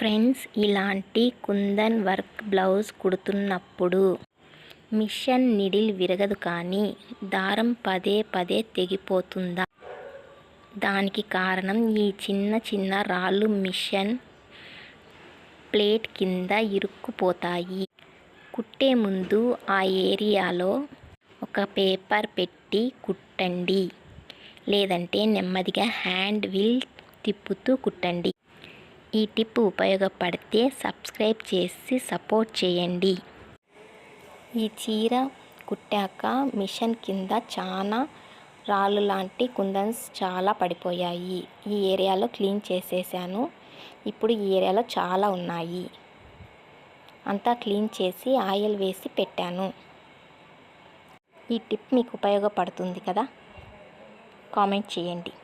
Friends, ఇలాంటి kundan work blouse కుడుతున్నప్పుడు machine needle విరగదు కానీ దారం పదే పదే తెగిపోతుందా? దానికి కారణం ఈ చిన్న చిన్న రాళ్ళు మిషన్ ప్లేట్ కింద ఇరుక్కుపోతాయి. కుట్టే ముందు ఆ ఏరియాలో ఒక పేపర్ పెట్టి కుట్టండి, లేదంటే నెమ్మదిగా హ్యాండ్ వీల్ తిప్పుతూ కుట్టండి. ఈ టిప్ ఉపయోగపడితే సబ్స్క్రైబ్ చేసి సపోర్ట్ చేయండి. ఈ చీర కుట్టాక మిషన్ కింద చాలా రాళ్ళు లాంటి కుందన్స్ చాలా పడిపోయాయి. ఈ ఏరియాలో క్లీన్ చేసేసాను. ఇప్పుడు ఈ ఏరియాలో చాలా ఉన్నాయి. అంతా క్లీన్ చేసి ఆయిల్ వేసి పెట్టాను. ఈ టిప్ మీకు ఉపయోగపడుతుంది కదా? కామెంట్ చేయండి.